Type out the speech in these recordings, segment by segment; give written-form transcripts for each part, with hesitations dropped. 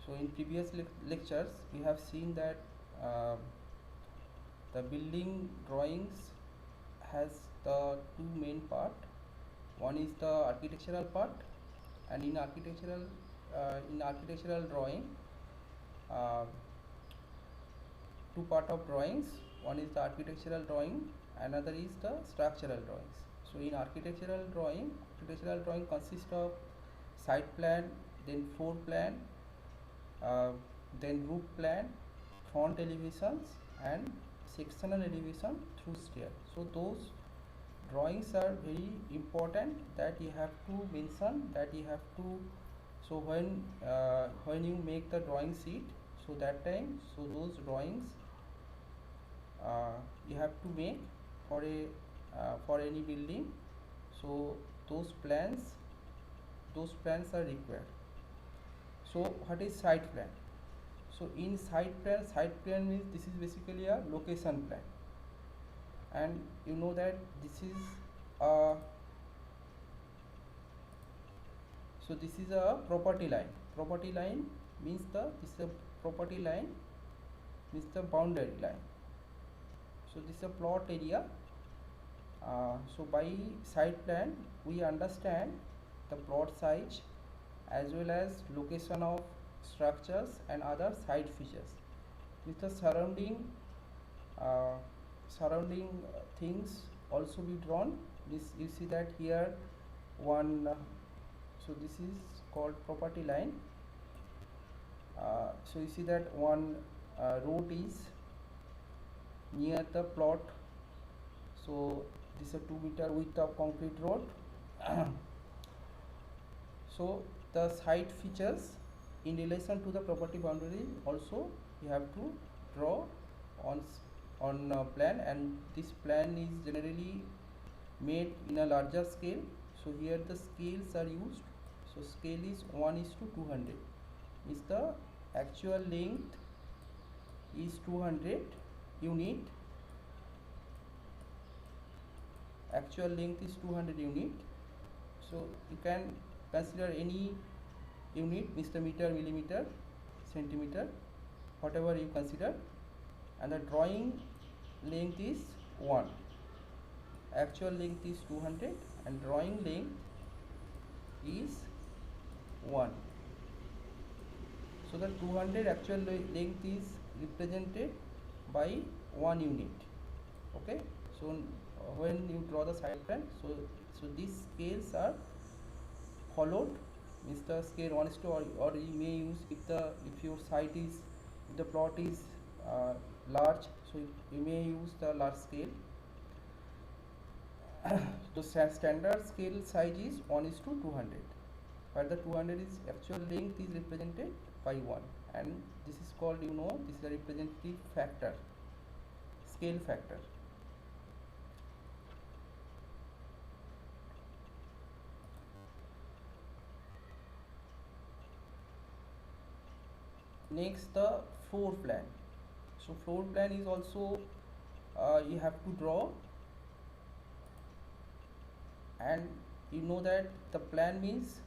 So in previous lectures we have seen that the building drawings has the two main part. One is the architectural part, and in architectural drawing, uh, two part of drawings. One is the architectural drawing, another is the structural drawings. So in architectural drawing consists of site plan, then floor plan, uh, then roof plan, front elevations, and sectional elevation through stair. So those drawings are very important, that you have to mention, that you have to, so when you make the drawing sheet, so that time, so those drawings you have to make for a for any building. So those plans are required. So what is site plan? So in site plan means this is basically a location plan, and you know that this is a, so this is a property line. Property line means this is a property line means the boundary line. So this is a plot area. So by site plan we understand the plot size as well as location of structures and other site features. With the surrounding things also be drawn. This you see that here one. So this is called property line. So you see that one road is near the plot. So this is a 2 meter width of concrete road. So the site features in relation to the property boundary also you have to draw on plan, and this plan is generally made in a larger scale. So here the scales are used. So scale is 1:200. Is the actual length is 200 unit. Actual length is 200 unit. So you can consider any unit, Mr. meter, millimeter, centimeter, whatever you consider, and the drawing length is 1. Actual length is 200 and drawing length is 1. So the 200 actual length is represented by 1 unit. Okay, so when you draw the site plan, so these scales are followed. Mr. Scale 1:2, or you may use, if your site is, if the plot is large, so you may use the large scale. So standard scale size is 1:200, where the 200 is actual length is represented by 1, and this is called, this is a representative factor, scale factor. Next, the floor plan. So floor plan is also you have to draw, and you know that the plan means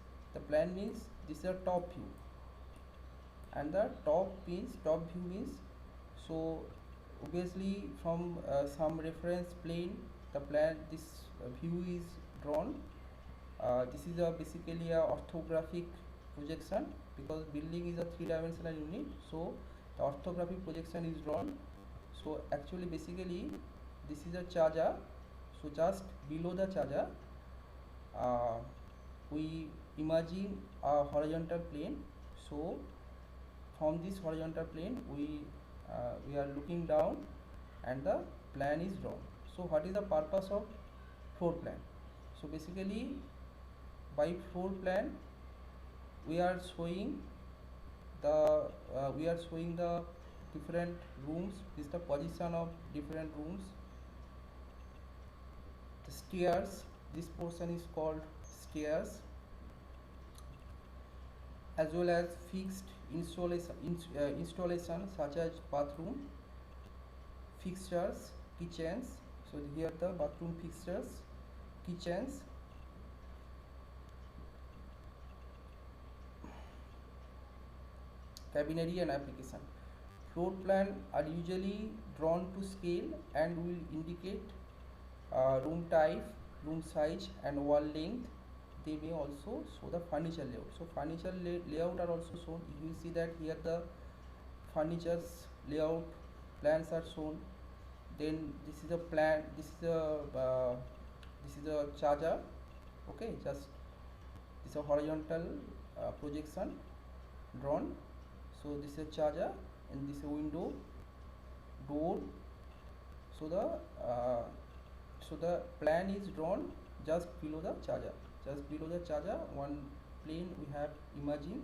this is a top view, and the top view means, so obviously from some reference plane the plan, this view is drawn. This is basically a orthographic projection, because building is a 3-dimensional unit, so the orthographic projection is drawn. So actually basically this is a chaja. So just below the chaja we imagine a horizontal plane. So from this horizontal plane we are looking down, and the plan is drawn. So what is the purpose of floor plan? So basically by floor plan we are showing the different rooms. This is the position of different rooms. The stairs, this portion is called stairs, as well as fixed installation such as bathroom fixtures, kitchens. So here the bathroom fixtures, kitchens, cabinetry and application. Floor plan are usually drawn to scale and will indicate room type, room size and wall length. They may also show the furniture layout. So furniture layout are also shown. You see that here the furniture's layout plans are shown. Then this is a plan, this is a charger. Okay, just this is a horizontal projection drawn. So this is a charger and this is a window, door. So the plan is drawn just below the charger. Just below the charger, one plane we have imaging,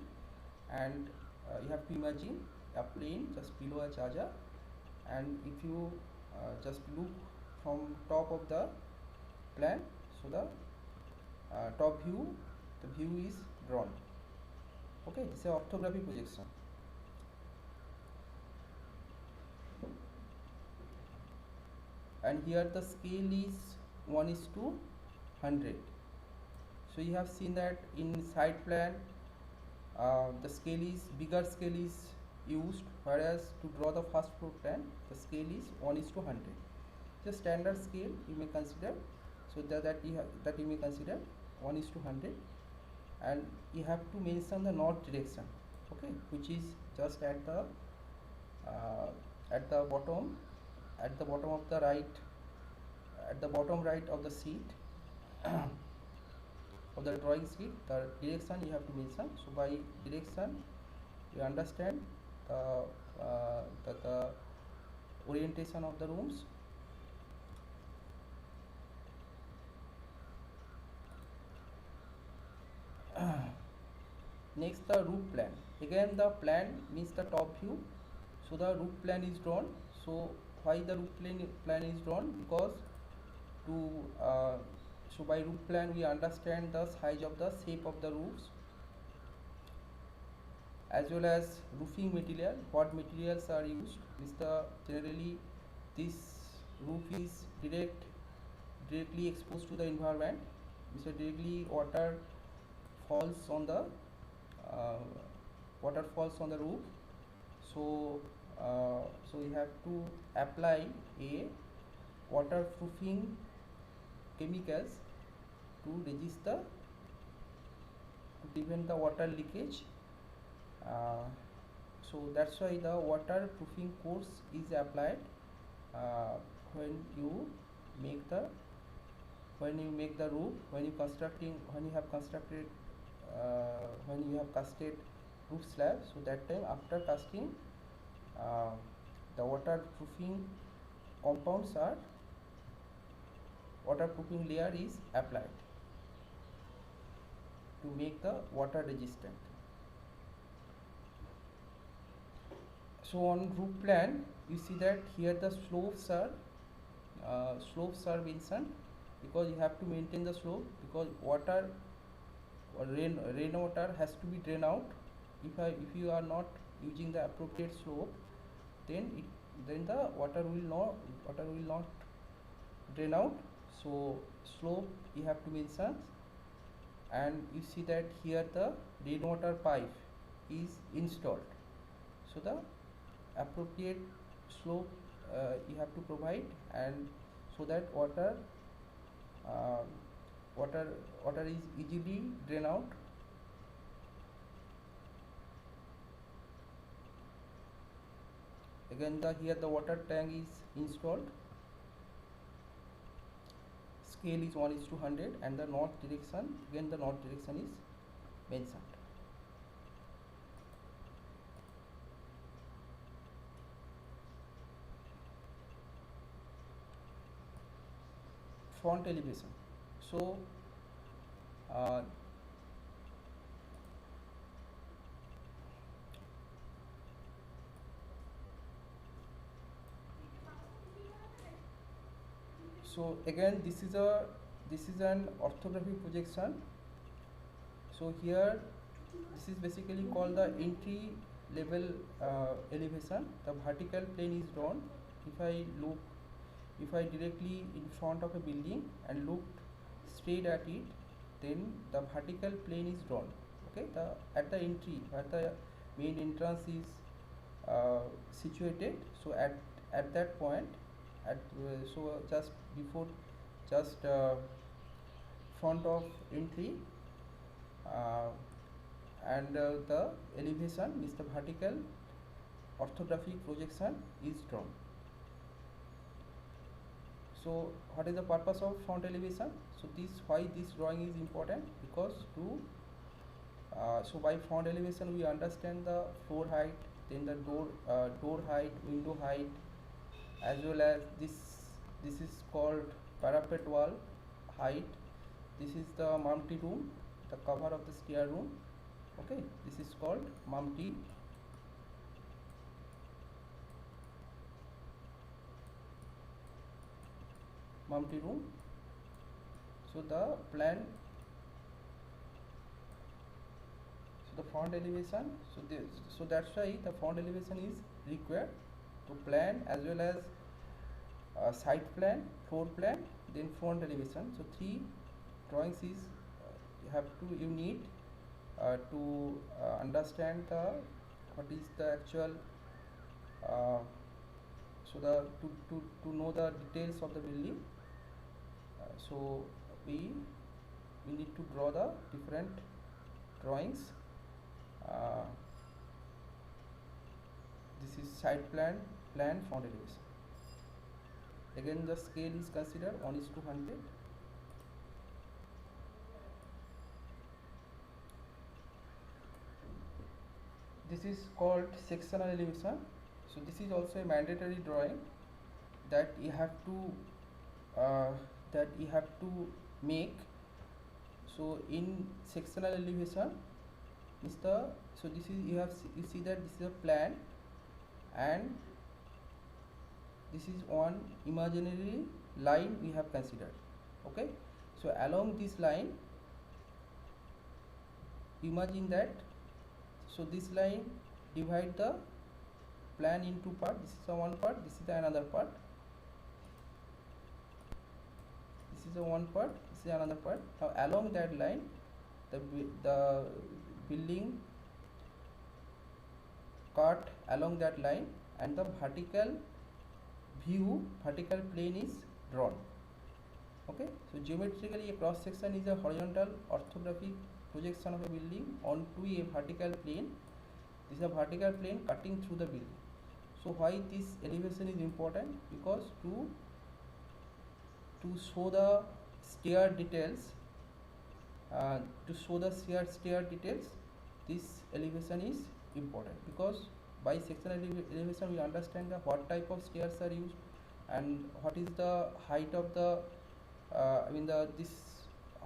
and you have to imagine a plane just below a charger. And if you just look from top of the plan, so the top view, the view is drawn. Okay, this is orthographic projection. And here the scale is 1:100. So you have seen that in side plan the bigger scale is used, whereas to draw the first floor plan the scale is 1:100. The standard scale you may consider, so that you may consider 1:100, and you have to mention the north direction, okay, which is just at the bottom, at the bottom of the right, at the bottom right of the sheet of the drawing sheet. The direction you have to mention. So by direction you understand the orientation of the rooms. Next, the roof plan. Again the plan means the top view. So the roof plan is drawn. So why the roof plan is drawn? Because to so by roof plan we understand the size of the shape of the roofs, as well as roofing material, what materials are used. Generally this roof is directly exposed to the environment. Directly water falls on the roof. So so we have to apply a waterproofing chemicals to resist to prevent the water leakage. So that's why the waterproofing course is applied when you make the roof, when you have casted roof slab. So that time after casting the waterproofing layer is applied to make the water resistant. So on roof plan you see that here the slopes are mentioned, because you have to maintain the slope, because rainwater has to be drained out. If you are not using the appropriate slope, then the water will not drain out. So slope you have to mention. And you see that here the rainwater pipe is installed. So the appropriate slope you have to provide, and so that water is easily drain out. Again here the water tank is installed. Scale is 1:100, and the north direction, again the north direction is mentioned. Front elevation. So so again this is an orthographic projection. So here this is basically called the entry level elevation. The vertical plane is drawn. If I directly in front of a building and looked straight at it, then the vertical plane is drawn. Okay, at the entry, main entrance is situated. So at that point, at just before, just front of entry, uh, and the elevation is the vertical orthographic projection is drawn. So what is the purpose of front elevation? So why this drawing is important, because so by front elevation we understand the floor height, then the door height, window height, as well as this is called parapet wall height. This is the mumty room, the cover of the stair room. Okay, this is called mumty room. So the plan, so the front elevation, so that's why the front elevation is required to plan, as well as side plan, floor plan, then front elevation. So three drawings is you need to understand what is the actual so the to know the details of the building. So we need to draw the different drawings. This is side plan, front elevation. Again the scale is considered 1:100. This is called sectional elevation. So this is also a mandatory drawing that you have to make. So in sectional elevation is so this is you see that this is a plan, and this is one imaginary line we have considered. Okay, so along this line, imagine that, so this line divide the plan into part. This is the one part, this is the another part. This is the one part, this is another part. Now along that line, the building cut along that line, and the vertical plane is drawn. Okay, so geometrically a cross section is a horizontal orthographic projection of a building onto a vertical plane. This is a vertical plane cutting through the building. So why this elevation is important? Because to show the stair details, this elevation is important, because by sectional elevation we understand what type of stairs are used, and what is the height of the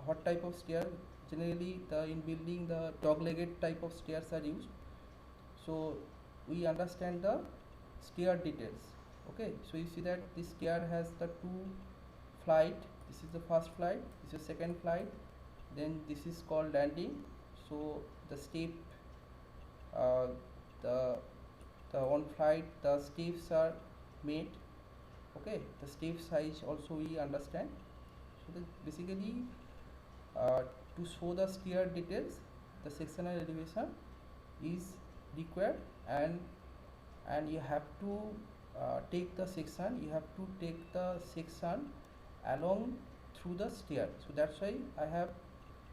what type of stair. Generally in building the dog-legged type of stairs are used. So we understand the stair details. Okay, so you see that this stair has the two flight. This is the first flight, this is the second flight, then this is called landing. So the step, the on flight the steps are made. Okay, the step size also we understand. So basically to show the stair details, the sectional elevation is required, and you have to take the section along through the stair. So that's why I have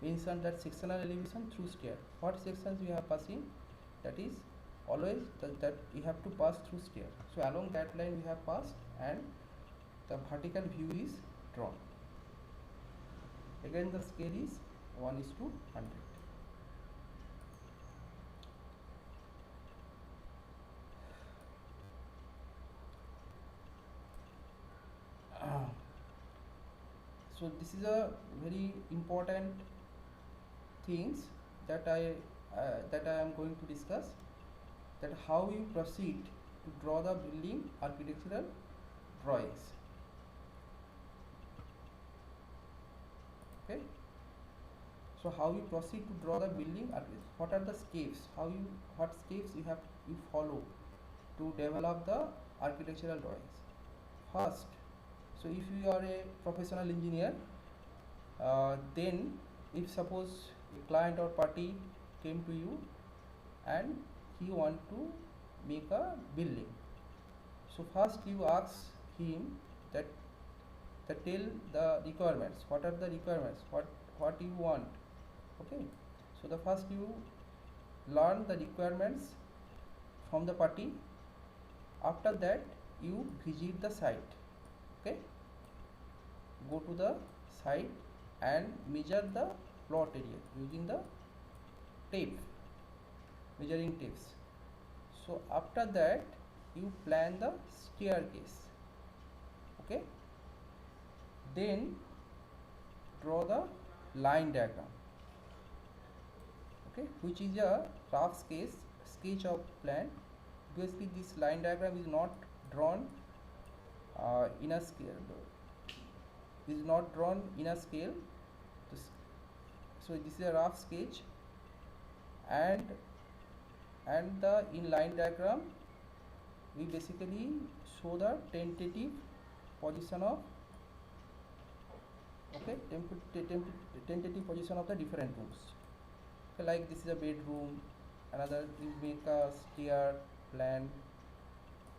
mentioned that sectional elevation through stair. What sections we are passing, that is always that you have to pass through stair. So along that line we have passed, and the vertical view is drawn. Again the scale is 1:100. So this is a very important things that I am going to discuss, that how you proceed to draw the building architectural drawings. Okay, so how you proceed to draw the building, what are the steps, what steps you follow to develop the architectural drawings. First, so if you are a professional engineer, then if suppose a client or party came to you and he want to make a building. So first you ask him that tell the requirements, what are the requirements, what you want. Okay, so the first you learn the requirements from the party. After that you visit the site. Okay, go to the site and measure the plot area using the tape, measuring tapes. So after that you plan the staircase. Okay, then draw the line diagram. Okay, which is a rough sketch of plan. Obviously this line diagram is not drawn in a scale, so this is a rough sketch, and the in line diagram we basically show the tentative position of, okay, tentative position of the different rooms. Okay, like this is a bedroom, another you make a stair plan,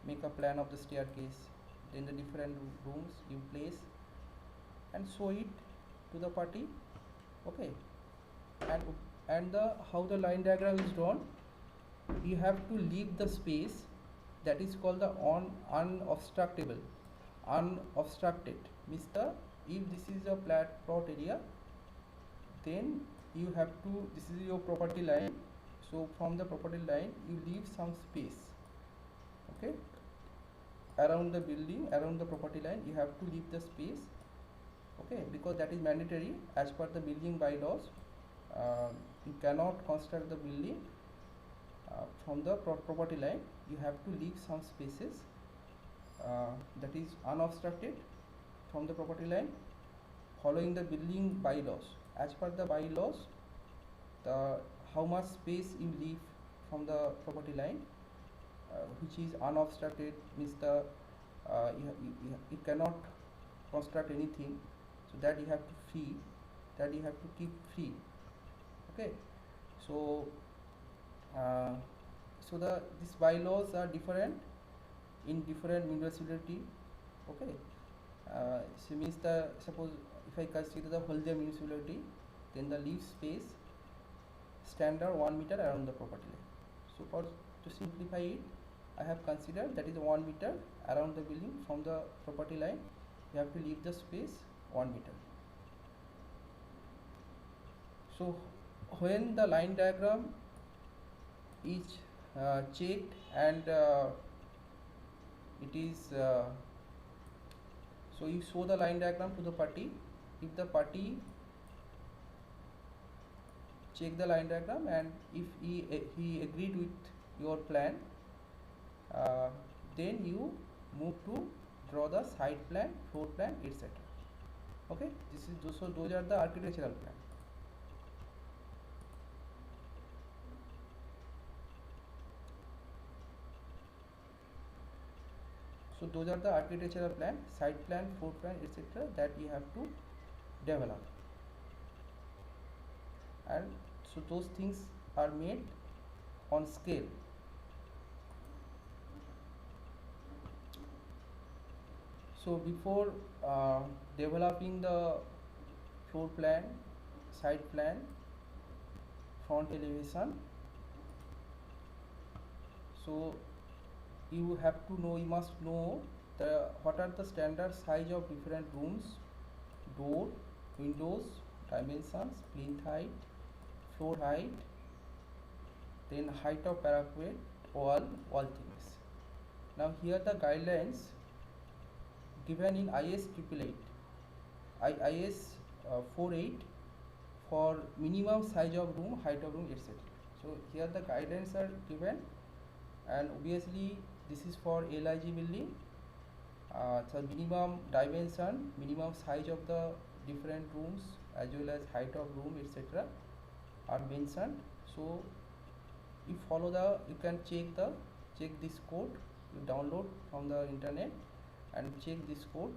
make a plan of the staircase, then the different rooms you place and show it to the party. Okay, and the how the line diagram is drawn, you have to leave the space that is called the unobstructed means the, if this is a plot area, then you have to, this is your property line, so from the property line you leave some space. Okay, around the building, around the property line you have to leave the space. Okay, because that is mandatory as per the building bylaws. You cannot construct the building from the property line. You have to leave some spaces that is unobstructed from the property line, following the building bylaws. As per the bylaws, the how much space you leave from the property line, which is unobstructed, means the you cannot construct anything, so that you have to free, that you have to keep free. Okay, so so the these bylaws are different in different municipality. Okay, so means the, suppose if I consider the Haldia municipality, then the leave space standard 1 meter around the property line. So for to simplify it, I have considered that is 1 meter around the building from the property line. You have to leave the space 1 meter. So when the line diagram is checked and it is so you show the line diagram to the party. If the party check the line diagram and if he agreed with your plan, then you move to draw the site plan, floor plan, etc. Okay, this is so those are the architectural plan. So those are the architectural plan, site plan, floor plan, etc. that you have to develop, and so those things are made on scale. So before developing the floor plan, site plan, front elevation, so you have to know, you must know the what are the standard size of different rooms, door, windows, dimensions, plinth height, floor height, then height of parapet, wall thickness. Now here the guidelines given in IS 888, IS 48 for minimum size of room, height of room, etc. So here the guidelines are given, and obviously this is for LIG building. So minimum dimension, minimum size of the different rooms as well as height of room, etc. are mentioned. So you follow the, you can check this code, you download from the internet and check this code.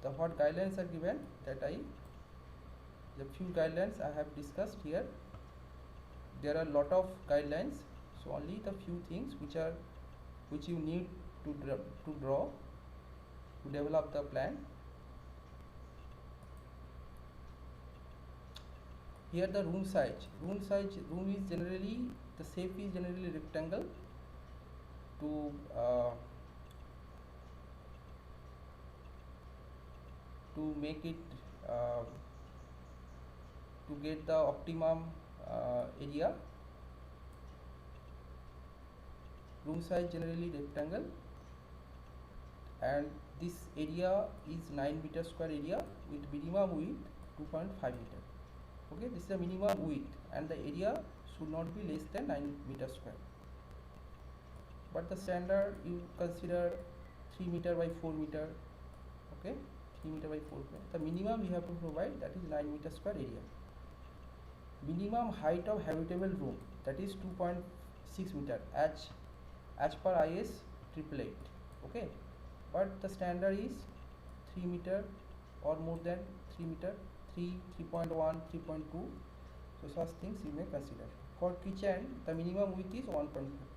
The what guidelines are given, that the few guidelines I have discussed here. There are lot of guidelines, So only the few things which you need to draw to develop the plan. Here the room size. Room is generally, the shape is generally rectangle. To make it to get the optimum area, room size generally rectangle, and this area is 9 meter square area with minimum width 2.5 meter. Okay, this is the minimum width, and the area should not be less than 9 meter square. But the standard you consider 3 meter by 4 meter. Okay, 3 meter by 4 meter. The minimum we have to provide, that is 9 meter square area. Minimum height of habitable room, that is 2.6 meter as per IS 888. Okay, but the standard is 3 meter or more than 3 meter, 3.1, 3.2. So such things you may consider. For kitchen, the minimum width is 1.5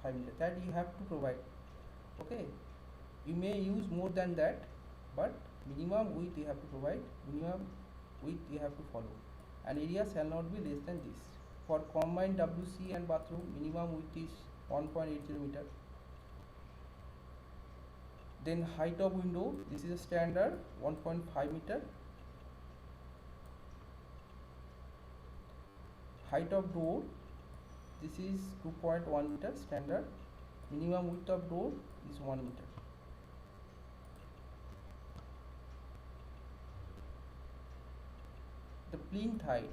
meter, that you have to provide. Okay, you may use more than that, but minimum width you have to provide, minimum width you have to follow, and area shall not be less than this. For combined WC and bathroom, minimum width is 1.80 meter. Then height of window, this is a standard 1.5 meter. Height of door, this is 2.1 meter standard. Minimum width of door is 1 meter. The plinth height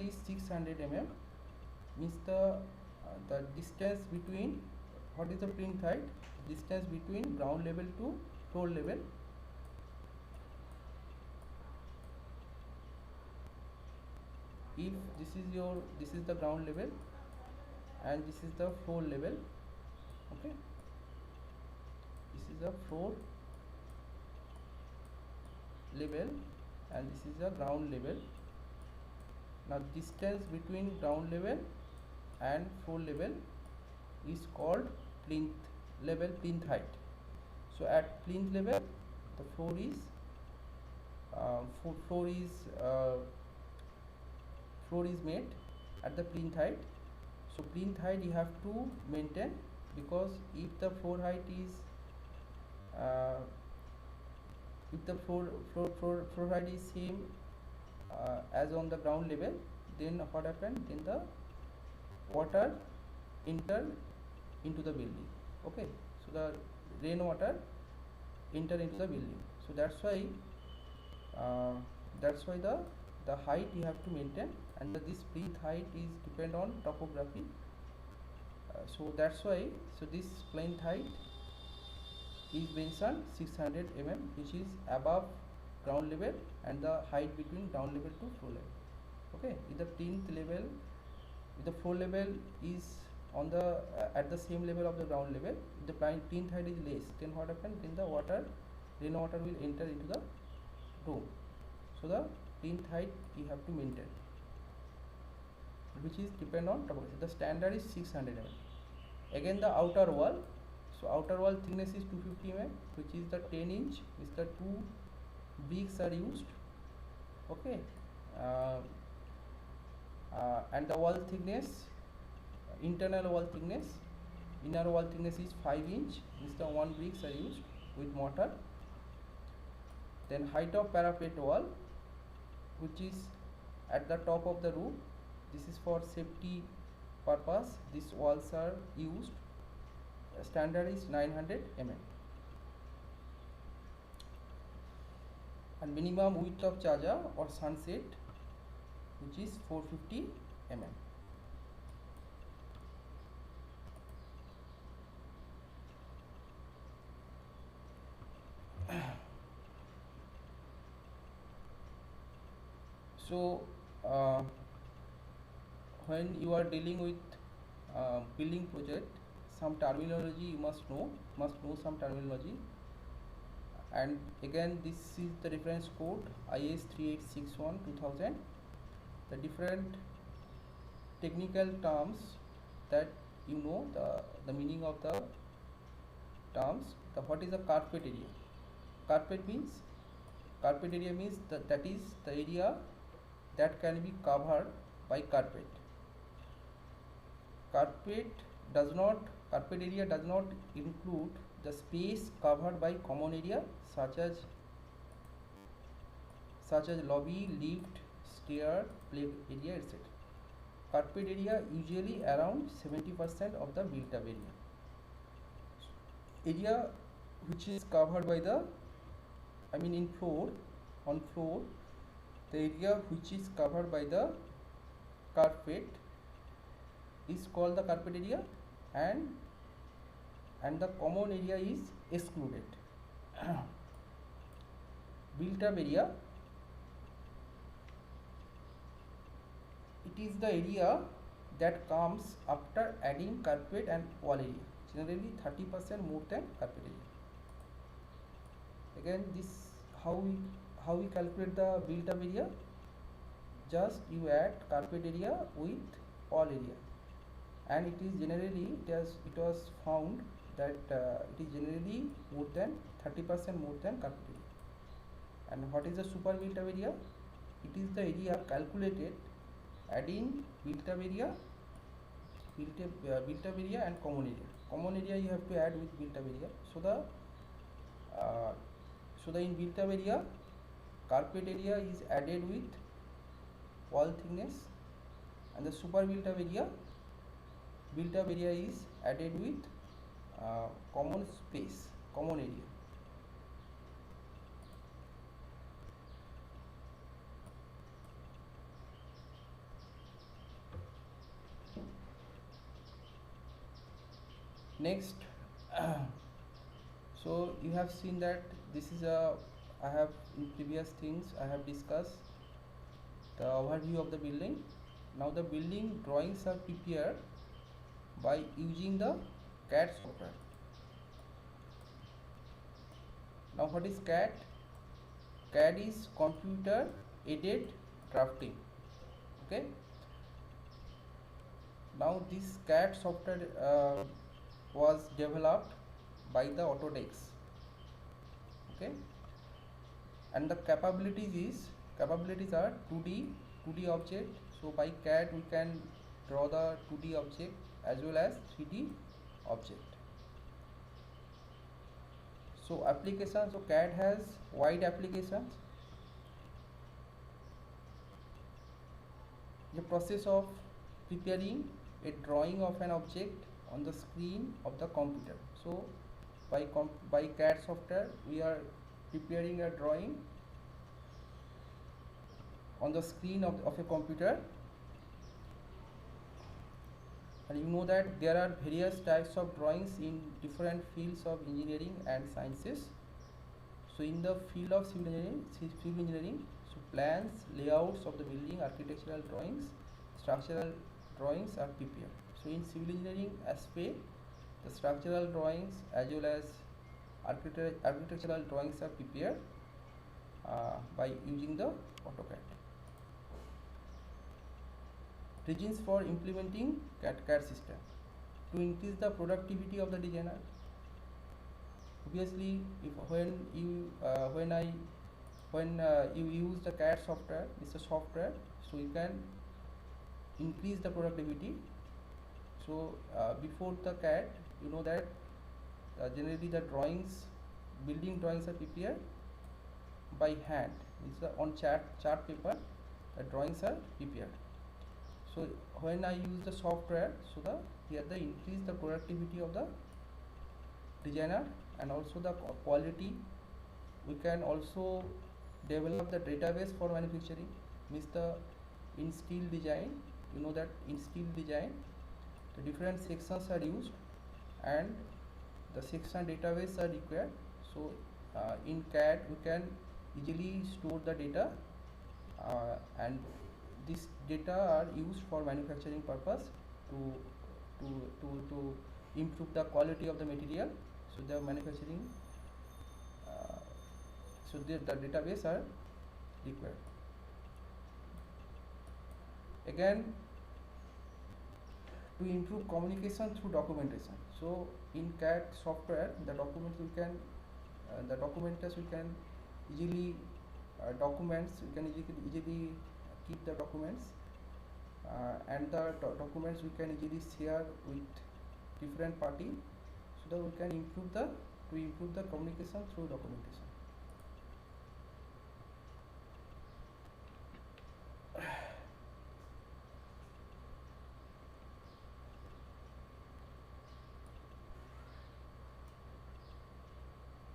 is 600 mm, means the distance between, what is the plinth height? Distance between ground level to floor level. If this is the ground level and this is the floor level. Okay, this is the floor level and this is the ground level. Now distance between ground level and floor level is called plinth level, plinth height. So at plinth level, the floor is made at the plinth height. So plinth height you have to maintain, because if the floor height is if the floor height is same as on the ground level, then what happens? Then the water enter into the building. Okay, so the rainwater enter into the building. So that's why the height you have to maintain, and this plinth height is depend on topography. So that's why, so this plinth height is mentioned 600 mm, which is above ground level, and the height between ground level to floor level. Okay, if the plinth level, if the floor level is on the at the same level of the ground level, if the plinth height is less, then what happens? Then the rainwater will enter into the room. So the plinth height you have to maintain, which is depend on topography. The standard is 600 mm. Again the outer wall, so outer wall thickness is 250 mm, which is the 10 inch, which the 2 bricks are used. Okay, and the wall thickness, internal wall thickness, inner wall thickness is 5 inch, which the 1 bricks are used with mortar. Then height of parapet wall, which is at the top of the roof, this is for safety purpose, these walls are used. Standard is 900 mm. And minimum width of chaja or sunset, which is 450 mm. So when you are dealing with building project, some terminology you must know some terminology. And again, this is the reference code IS 3861 2000. The different technical terms that you know the meaning of the terms. What is the carpet area? Carpet means carpet area means that is the area that can be covered by carpet. Carpet does not Carpet area does not include the space covered by common area such as lobby, lift, stair, play area, etc. Carpet area usually around 70% of the built-up area. Area which is covered by the, in floor, on floor, the area which is covered by the carpet is called the carpet area, and the common area is excluded. Built-up area, it is the area that comes after adding carpet and wall area, generally 30% more than carpet area. Again, this how we calculate the built-up area. Just you add carpet area with wall area, and it is generally it was found that it is generally more than 30% more than carpet area. And what is the super built-up area? It is the area calculated adding built-up area, and common area. Common area you have to add with built-up area. So the in built-up area, carpet area is added with wall thickness, and the super built-up area is added with common space, common area. Next, so you have seen that this is I have in previous things I have discussed the overview of the building. Now the building drawings are prepared by using the CAD software. Now what is CAD? CAD is computer aided drafting. Okay. Now this CAD software was developed by the Autodesk. Okay, and the capabilities are 2D object. So by CAD we can draw the 2D object as well as 3D object. So applications, so CAD has wide applications. The process of preparing a drawing of an object on the screen of the computer. So by CAD software we are preparing a drawing on the screen of a computer, and you know that there are various types of drawings in different fields of engineering and sciences. So in the field of civil engineering, so plans, layouts of the building, architectural drawings, structural drawings are prepared. So in civil engineering aspect, the structural drawings as well as architectural drawings are prepared by using the AutoCAD. Reasons for implementing CAD system: to increase the productivity of the designer. Obviously, when you use the CAD software, it's a software, so you can increase the productivity. So before the CAD, you know that generally the building drawings are prepared by hand. It's on chart paper, the drawings are prepared. So when I use the software, so here the increase the productivity of the designer and also the quality. We can also develop the database for manufacturing. Means in steel design, you know that in steel design the different sections are used and the section database are required. So in CAD we can easily store the data and this data are used for manufacturing purpose to improve the quality of the material. So the manufacturing so the database are required. Again, to improve communication through documentation. So in CAD software, the documents we can the documenters we can easily documents we can easily keep the documents, and the documents we can easily share with different party, so that we can improve the communication through documentation.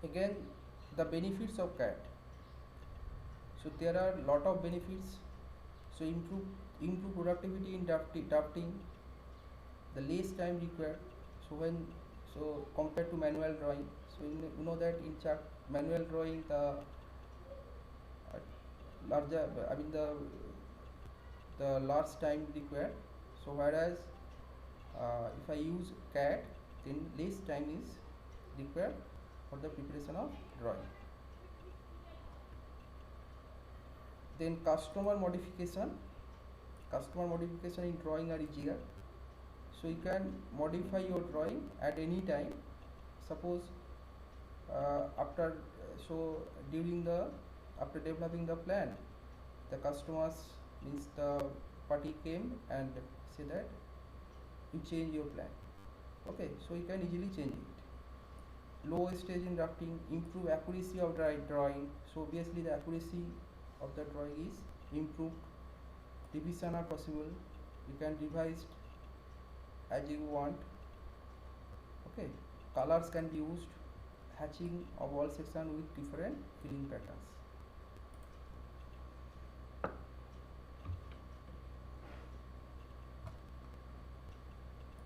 Again, the benefits of CAD. So there are lot of benefits. So improve productivity in drafting, the less time required. So compared to manual drawing, so you know that in chart manual drawing, the larger I mean the large time required. So whereas if I use CAD, then less time is required for the preparation of drawing. Then customer modification in drawing are easier. So you can modify your drawing at any time. Suppose after developing the plan, the customers means the party came and say that you change your plan. Okay, so you can easily change it. Low stage in drafting, improve accuracy of drawing. So obviously the accuracy of the drawing is improved. Revision are possible. You can revise as you want. Okay, colors can be used. Hatching of all section with different filling patterns.